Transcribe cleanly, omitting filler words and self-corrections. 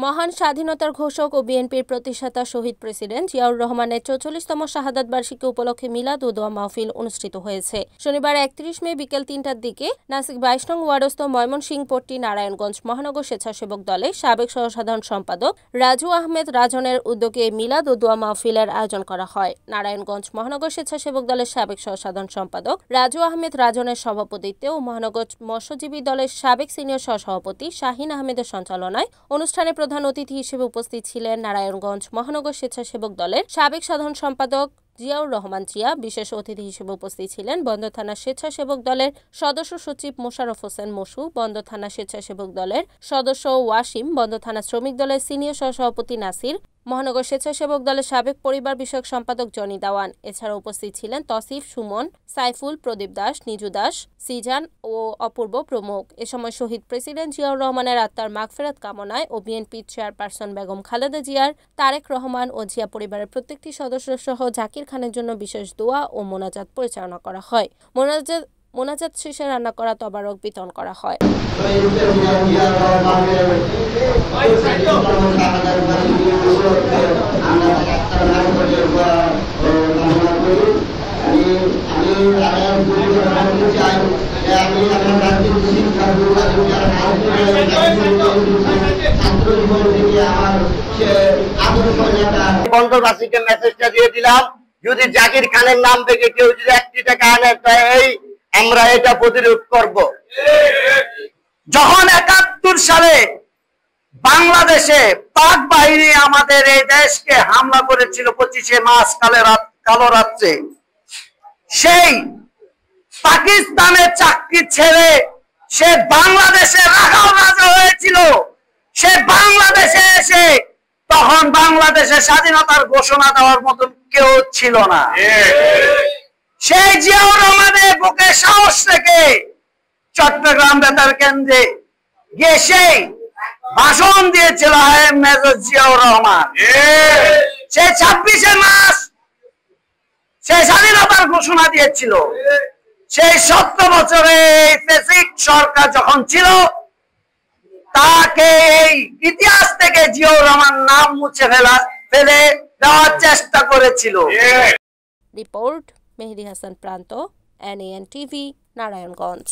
মহান স্বাধীনতার ঘোষক ও বিএনপির প্রতিষ্ঠাতা শহীদ প্রেসিডেন্ট জিয়াউর রহমানের ৪৪তম শাহাদাত বার্ষিকী উপলক্ষে মিলাদ ও দোয়া মাহফিল অনুষ্ঠিত হয়েছে। শনিবার ৩১ মে বিকেল ৩টার দিকে নাসিক ২২ নং ওয়ার্ডস্থ ময়মনসিংহ-পট্টি নারায়ণগঞ্জ মহানগর স্বেচ্ছাসেবক দলের সাবেক সহসাধারণ সম্পাদক রাজু আহমেদ রাজনের উদ্যোগে মিলাদ ও দোয়া মাহফিলের আয়োজন করা হয়। নারায়ণগঞ্জ মহানগর স্বেচ্ছাসেবক দলের সাবেক সহসাধারণ সম্পাদক রাজু আহমেদ রাজনের সভাপতিত্বে ও মহানগর মৎস্যজীবী দলের সাবেক সিনিয়র সহসভাপতি শাহিন আহমেদের সঞ্চালনায় অনুষ্ঠানে প্রধান অতিথি হিসেবে উপস্থিত ছিলেন নারায়ণগঞ্জ মহানগর স্বেচ্ছাসেবক দলের সাবেক সাধারণ সম্পাদক জিয়াউর রহমান জিয়া। বিশেষ অতিথি হিসেবে উপস্থিত ছিলেন বন্দর থানা স্বেচ্ছাসেবক দলের সদস্য সচিব মোশাররফ হোসেন মসু, বন্দর থানা স্বেচ্ছাসেবক দলের সদস্য ওয়াসিম, বন্দর থানা শ্রমিক দলের সিনিয়র সহসভাপতি নাসির, মহানগর স্বেচ্ছাসেবক দলের সাবেক পরিবার বিষয়ক সম্পাদক জনি দাওয়ান। এছাড়া উপস্থিত ছিলেন তসিফ, সুমন, সাইফুল, প্রদীপ দাস, নিজু দাস, সিজান ও অপূর্ব প্রমুখ। এ সময় শহীদ প্রেসিডেন্ট জিয়াউর রহমানের আত্মার মাগফিরাত কামনায় ও বিএনপি চেয়ারপারসন বেগম খালেদা জিয়ার, তারেক রহমান ও জিয়া পরিবারের প্রত্যেকটি সদস্য সহ জাকির খানের জন্য বিশেষ দোয়া ও মোনাজাত পরিচালনা করা হয়। মোনাজাত শেষে রান্না করা তবারক বিতরণ করা হয়। বন্দরবাসীকে মেসেজটা দিয়ে দিলাম, যদি জাকির খানের নাম থেকে কেউ যদি 1 টাকা আনে তাই আমরা এটা প্রতিরোধ করব। যখন ৭১ সালে বাংলাদেশে পাক বাহিনী আমাদের এই দেশকে হামলা করেছিল 25শে মার্চ কালো রাত্রে, সেই পাকিস্তানের চাকরি ছেড়ে সে বাংলাদেশে রাখাল রাজা হয়েছিল। সে বাংলাদেশে এসে তখন বাংলাদেশে স্বাধীনতার ঘোষণা দেওয়ার মতন কেউ ছিল না। সেই জিয়াউর রহমানের বুকে সাহস রেখে চট্টগ্রাম বেতার কেন্দ্রে গিয়ে সেই ভাষণ দিয়েছিল মেজর জিয়াউর রহমান। সে ২৬শে মার্চ সে স্বাধীনতার ঘোষণা দিয়েছিল। সেই ৭০ বছরে সরকার যখন ছিল, তাকে এই ইতিহাস থেকে জিয়াউর রহমান নাম মুছে ফেলে দেওয়ার চেষ্টা করেছিল। রিপোর্ট মেহেদি হাসান প্রান্ত, NAN TV, নারায়ণগঞ্জ।